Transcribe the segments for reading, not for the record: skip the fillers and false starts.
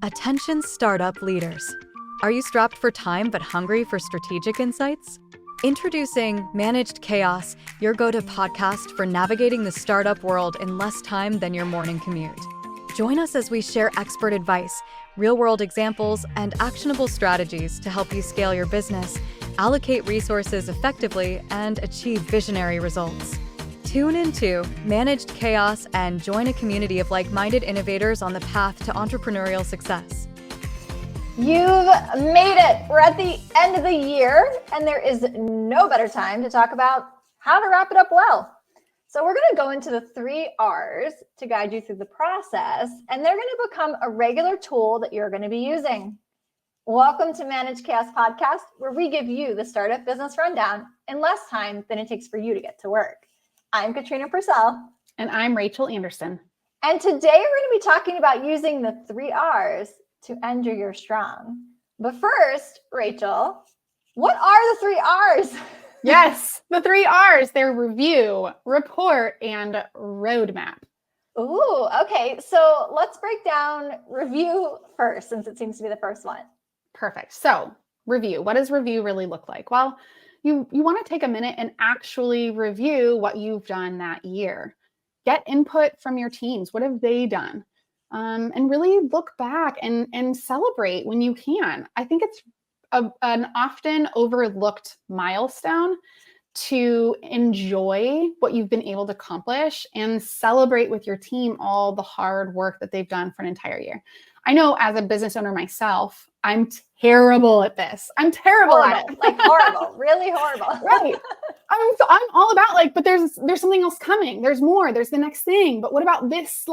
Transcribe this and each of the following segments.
Attention startup leaders. Are you strapped for time but hungry for strategic insights? Introducing Managed Chaos, your go-to podcast for navigating the startup world in less time than your morning commute. Join us as we share expert advice, real-world examples, and actionable strategies to help you scale your business, allocate resources effectively, and achieve visionary results. Tune into Managed Chaos and join a community of like-minded innovators on the path to entrepreneurial success. You've made it. We're at the end of the year, and there is no better time to talk about how to wrap it up well. So we're going to go into the 3 R's to guide you through the process, and they're going to become a regular tool that you're going to be using. Welcome to Managed Chaos Podcast, where we give you the startup business rundown in less time than it takes for you to get to work. I'm Katrina Purcell. And I'm Rachel Anderson. And today we're going to be talking about using the 3 R's to end your year strong. But first, Rachel, what are the 3 R's? Yes, the 3 R's. They're review, report, and roadmap. Ooh, okay. So let's break down review first, since it seems to be the first one. Perfect. So review. What does review really look like? Well, you want to take a minute and actually review what you've done that year. Get input from your teams. What have they done? And really look back and celebrate when you can. I think it's an often overlooked milestone to enjoy what you've been able to accomplish and celebrate with your team all the hard work that they've done for an entire year. I know as a business owner myself, I'm terrible at this. I'm terrible at it. Like horrible, really horrible. Right. I'm all about but there's something else coming. There's more. There's the next thing. But what about this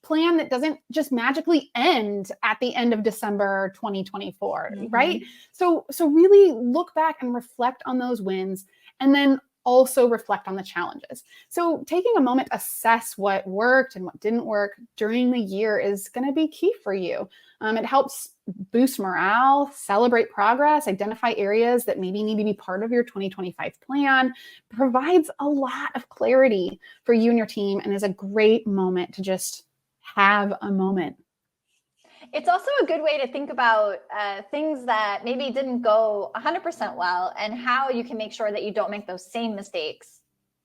plan that doesn't just magically end at the end of December 2024, right? So really look back and reflect on those wins, and then also reflect on the challenges. So taking a moment to assess what worked and what didn't work during the year is going to be key for you. It helps boost morale, celebrate progress, identify areas that maybe need to be part of your 2025 plan, provides a lot of clarity for you and your team, and is a great moment to just have a moment. It's also a good way to think about things that maybe didn't go 100% well, and how you can make sure that you don't make those same mistakes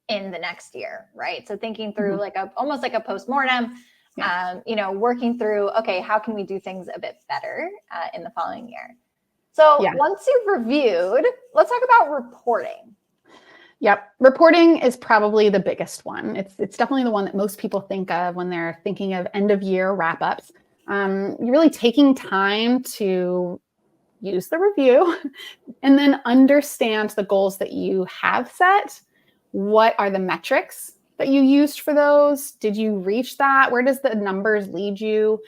in the next year, right? So thinking through almost like a postmortem, working through, okay, how can we do things a bit better in the following year? So once you've reviewed, let's talk about reporting. Yep. Reporting is probably the biggest one. It's definitely the one that most people think of when they're thinking of end of year wrap-ups. You're really taking time to use the review and then understand the goals that you have set. What are the metrics that you used for those? Did you reach that? Where does the numbers lead you?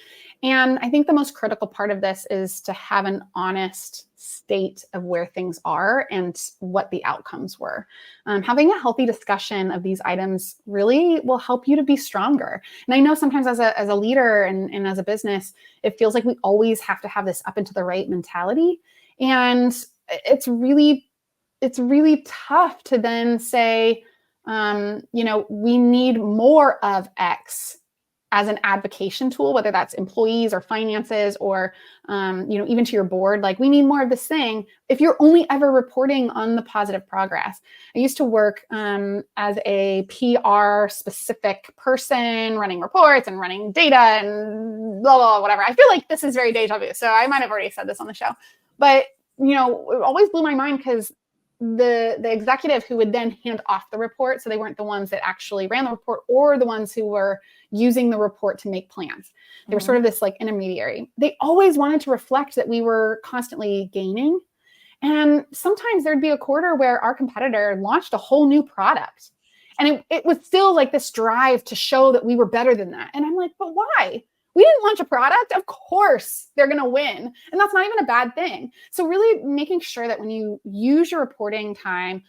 And I think the most critical part of this is to have an honest state of where things are and what the outcomes were. Having a healthy discussion of these items really will help you to be stronger. And I know sometimes as a leader and as a business, it feels like we always have to have this up and to the right mentality. And it's really tough to then say, we need more of X as an advocacy tool, whether that's employees or finances or, even to your board. We need more of this thing if you're only ever reporting on the positive progress. I used to work as a PR specific person, running reports and running data and blah, blah, blah, whatever. I feel like this is very deja vu, so I might have already said this on the show. But, it always blew my mind because the executive who would then hand off the report, so they weren't the ones that actually ran the report or the ones who were using the report to make plans. They were sort of this intermediary. They always wanted to reflect that we were constantly gaining. And sometimes there'd be a quarter where our competitor launched a whole new product. And it was still this drive to show that we were better than that. And I'm like, but why? We didn't launch a product. Of course they're going to win. And that's not even a bad thing. So really making sure that when you use your reporting time,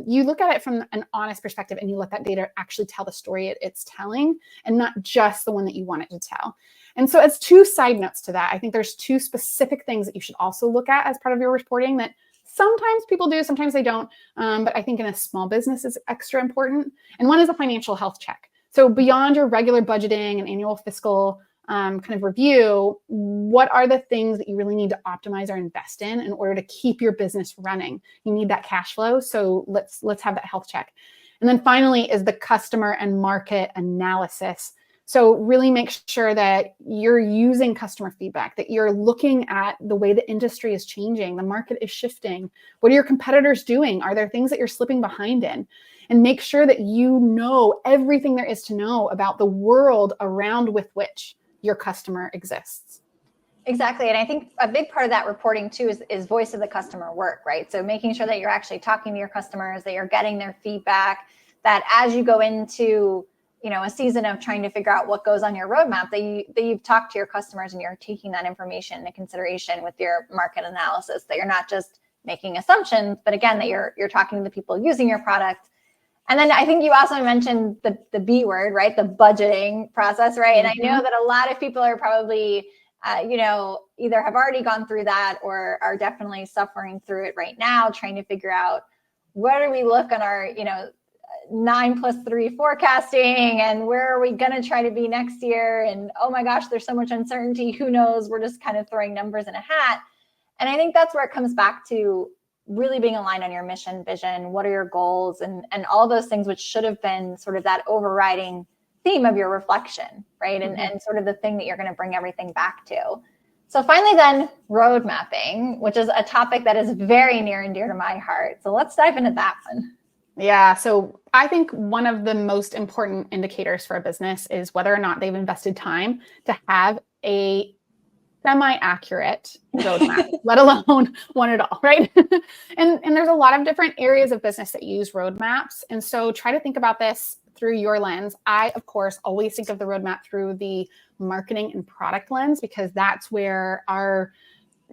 you look at it from an honest perspective and you let that data actually tell the story it's telling and not just the one that you want it to tell. And so as 2 side notes to that, I think there's 2 specific things that you should also look at as part of your reporting that sometimes people do, sometimes they don't. But I think in a small business is extra important. And one is a financial health check. So beyond your regular budgeting and annual fiscal kind of review, what are the things that you really need to optimize or invest in order to keep your business running? You need that cash flow. So let's have that health check. And then finally is the customer and market analysis. So really make sure that you're using customer feedback, that you're looking at the way the industry is changing, the market is shifting. What are your competitors doing? Are there things that you're slipping behind in? And make sure that you know everything there is to know about the world around with which your customer exists. Exactly. And I think a big part of that reporting too is voice of the customer work, right? So making sure that you're actually talking to your customers, that you're getting their feedback, that as you go into, a season of trying to figure out what goes on your roadmap, that you've talked to your customers and you're taking that information into consideration with your market analysis, that you're not just making assumptions, but again, that you're talking to the people using your product. And then I think you also mentioned the B word, right? The budgeting process, right? And I know that a lot of people are probably, either have already gone through that or are definitely suffering through it right now, trying to figure out where do we look on our, 9+3 forecasting and where are we going to try to be next year? And oh my gosh, there's so much uncertainty. Who knows? We're just kind of throwing numbers in a hat. And I think that's where it comes back to really being aligned on your mission, vision, what are your goals, and all those things, which should have been sort of that overriding theme of your reflection, right? And sort of the thing that you're going to bring everything back to. So finally then, road mapping, which is a topic that is very near and dear to my heart. So let's dive into that one. Yeah. So I think one of the most important indicators for a business is whether or not they've invested time to have a semi-accurate roadmap, let alone one at all, right? and there's a lot of different areas of business that use roadmaps. And so try to think about this through your lens. I, of course, always think of the roadmap through the marketing and product lens, because that's where our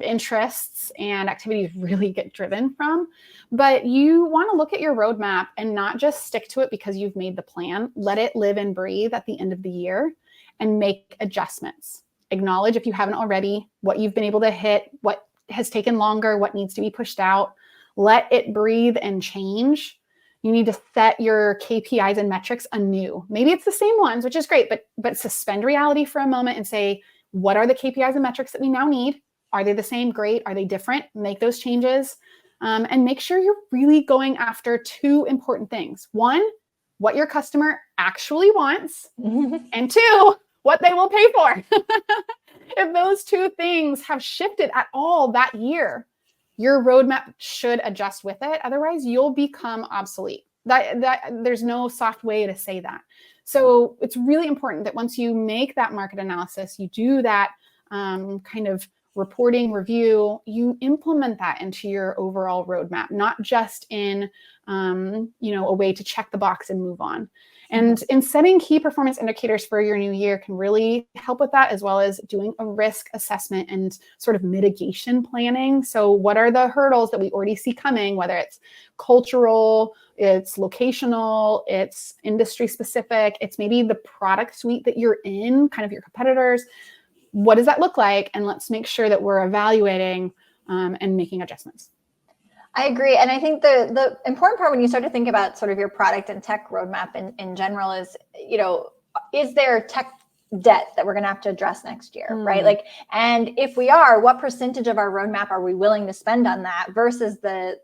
interests and activities really get driven from. But you want to look at your roadmap and not just stick to it because you've made the plan. Let it live and breathe at the end of the year and make adjustments. Acknowledge, if you haven't already, what you've been able to hit, what has taken longer, what needs to be pushed out. Let it breathe and change. You need to set your KPIs and metrics anew. Maybe it's the same ones, which is great, but suspend reality for a moment and say, what are the KPIs and metrics that we now need? Are they the same? Great. Are they different? Make those changes. And make sure you're really going after two important things. One, what your customer actually wants. And two, what they will pay for. If those two things have shifted at all that year, your roadmap should adjust with it. Otherwise, you'll become obsolete. That there's no soft way to say that. So it's really important that once you make that market analysis, you do that kind of reporting, review, you implement that into your overall roadmap, not just in a way to check the box and move on. And in setting key performance indicators for your new year can really help with that, as well as doing a risk assessment and sort of mitigation planning. So what are the hurdles that we already see coming, whether it's cultural, it's locational, it's industry specific, it's maybe the product suite that you're in, kind of your competitors. What does that look like? And let's make sure that we're evaluating and making adjustments. I agree. And I think the important part when you start to think about sort of your product and tech roadmap in general is, is there tech debt that we're going to have to address next year, right? And if we are, what percentage of our roadmap are we willing to spend on that versus the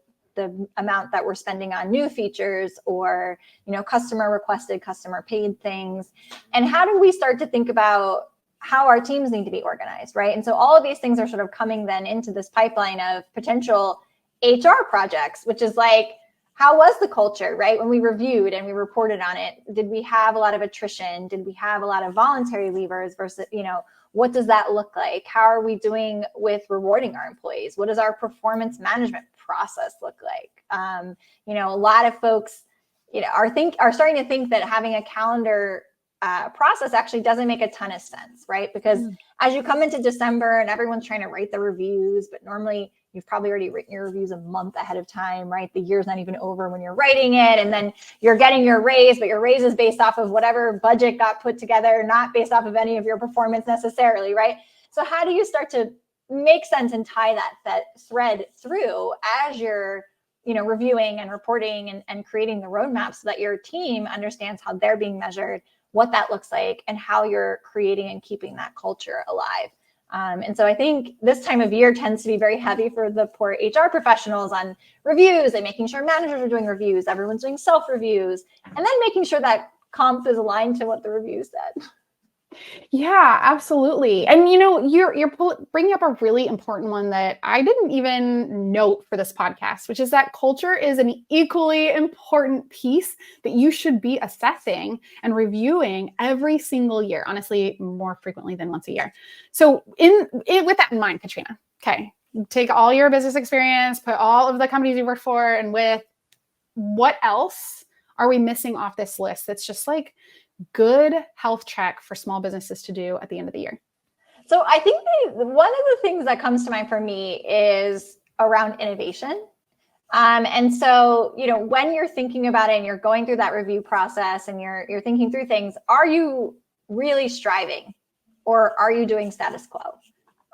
amount that we're spending on new features or, customer requested, customer paid things? And how do we start to think about how our teams need to be organized, right? And so all of these things are sort of coming then into this pipeline of potential HR projects, which is like, how was the culture, right? When we reviewed and we reported on it, did we have a lot of attrition? Did we have a lot of voluntary leavers versus, what does that look like? How are we doing with rewarding our employees? What does our performance management process look like? A lot of folks, are starting to think that having a calendar process actually doesn't make a ton of sense, right? Because as you come into December and everyone's trying to write the reviews, but normally you've probably already written your reviews a month ahead of time, right? The year's not even over when you're writing it. And then you're getting your raise, but your raise is based off of whatever budget got put together, not based off of any of your performance necessarily, right? So how do you start to make sense and tie that thread through as you're reviewing and reporting and creating the roadmap so that your team understands how they're being measured, what that looks like and how you're creating and keeping that culture alive. And so I think this time of year tends to be very heavy for the poor HR professionals on reviews and making sure managers are doing reviews, everyone's doing self-reviews, and then making sure that comp is aligned to what the review said. Yeah, absolutely. And you're bringing up a really important one that I didn't even note for this podcast, which is that culture is an equally important piece that you should be assessing and reviewing every single year, honestly, more frequently than once a year. So with that in mind, Katrina, okay, take all your business experience, put all of the companies you work for and with, what else are we missing off this list that's just like good health check for small businesses to do at the end of the year? So I think one of the things that comes to mind for me is around innovation. And so, when you're thinking about it and you're going through that review process and you're thinking through things, are you really striving or are you doing status quo?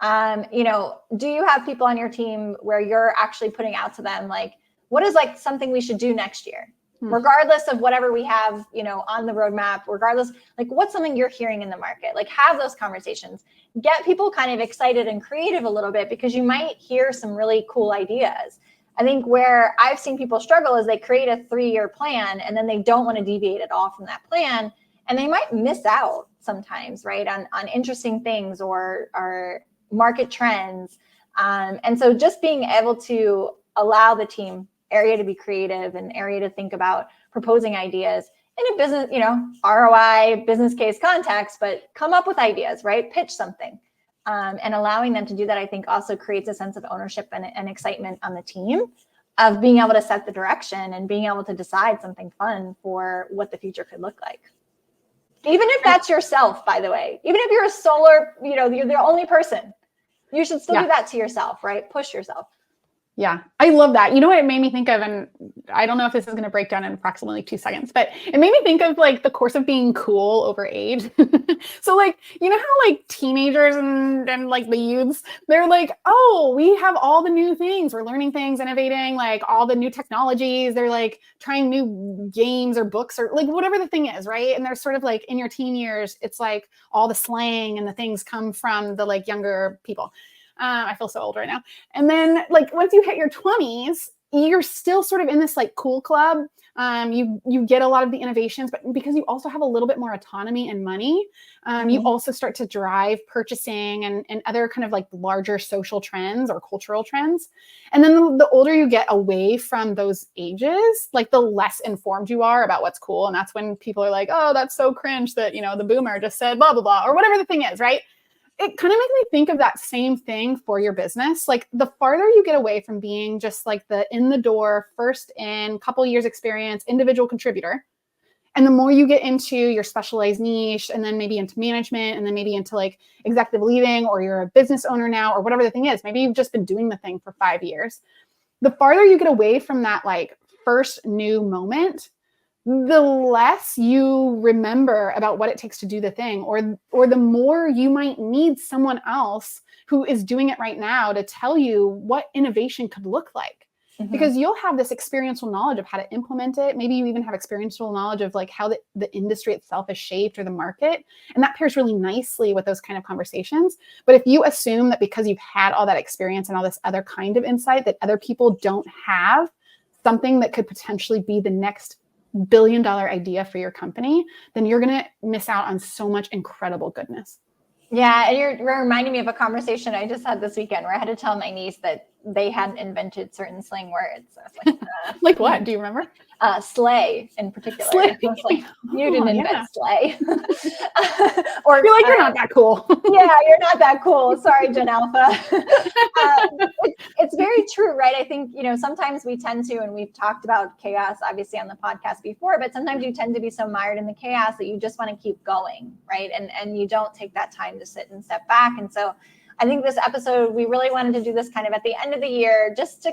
Do you have people on your team where you're actually putting out to them, like, what is like something we should do next year? Regardless of whatever we have, on the roadmap, regardless, like what's something you're hearing in the market, like have those conversations, get people kind of excited and creative a little bit, because you might hear some really cool ideas. I think where I've seen people struggle is they create a 3-year plan and then they don't want to deviate at all from that plan. And they might miss out sometimes, right, on interesting things or market trends. And so just being able to allow the team area to be creative and area to think about proposing ideas in a business, ROI business case context, but come up with ideas, right? Pitch something. And allowing them to do that, I think also creates a sense of ownership and excitement on the team of being able to set the direction and being able to decide something fun for what the future could look like. Even if that's yourself, by the way, even if you're a solar, you're the only person, you should still do that to yourself, right? Push yourself. Yeah, I love that. You know what it made me think of, and I don't know if this is going to break down in approximately 2 seconds, but it made me think of like the course of being cool over age. So like, how like teenagers and like the youths, they're like, oh, we have all the new things. We're learning things, innovating, like all the new technologies. They're like trying new games or books or like whatever the thing is, right? And they're sort of like in your teen years, it's like all the slang and the things come from the like younger people. I feel so old right now. And then like once you hit your 20s, you're still sort of in this like cool club. You get a lot of the innovations, but because you also have a little bit more autonomy and money, you also start to drive purchasing and other kind of like larger social trends or cultural trends. And then the older you get away from those ages, like the less informed you are about what's cool. And that's when people are like, oh, that's so cringe that, the boomer just said blah, blah, blah, or whatever the thing is, right? It kind of makes me think of that same thing for your business. Like the farther you get away from being just like the in the door, first in couple years experience, individual contributor, and the more you get into your specialized niche and then maybe into management and then maybe into like executive leading, or you're a business owner now or whatever the thing is, maybe you've just been doing the thing for 5 years. The farther you get away from that like first new moment, the less you remember about what it takes to do the thing, or the more you might need someone else who is doing it right now to tell you what innovation could look like. Because you'll have this experiential knowledge of how to implement it. Maybe you even have experiential knowledge of like how the industry itself is shaped or the market. And that pairs really nicely with those kind of conversations. But if you assume that because you've had all that experience and all this other kind of insight that other people don't have, something that could potentially be the next billion-dollar idea for your company, then you're going to miss out on so much incredible goodness. Yeah. And you're reminding me of a conversation I just had this weekend where I had to tell my niece that they hadn't invented certain slang words. I was like, like what? Do you remember? Slay in particular. Slay. I was like, you didn't invent slay. Or you're like, you're not that cool. Yeah, you're not that cool. Sorry, Gen Alpha. It's very true, right? I think, sometimes we tend to, and we've talked about chaos, obviously, on the podcast before, but sometimes you tend to be so mired in the chaos that you just want to keep going, right? And you don't take that time to sit and step back. And so I think this episode, we really wanted to do this kind of at the end of the year, just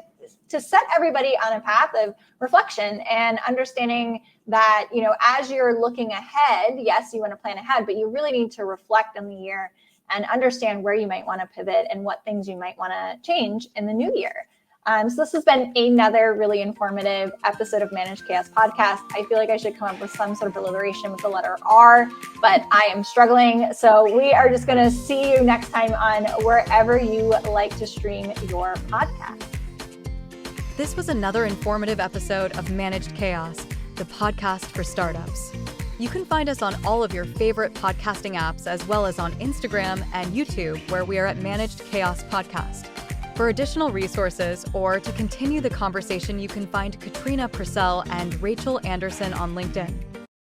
to set everybody on a path of reflection and understanding that, as you're looking ahead, yes, you want to plan ahead, but you really need to reflect on the year and understand where you might want to pivot and what things you might want to change in the new year. So this has been another really informative episode of Managed Chaos Podcast. I feel like I should come up with some sort of alliteration with the letter R, but I am struggling. So we are just going to see you next time on wherever you like to stream your podcast. This was another informative episode of Managed Chaos, the podcast for startups. You can find us on all of your favorite podcasting apps, as well as on Instagram and YouTube, where we are at Managed Chaos Podcast. For additional resources or to continue the conversation, you can find Katrina Purcell and Rachel Anderson on LinkedIn.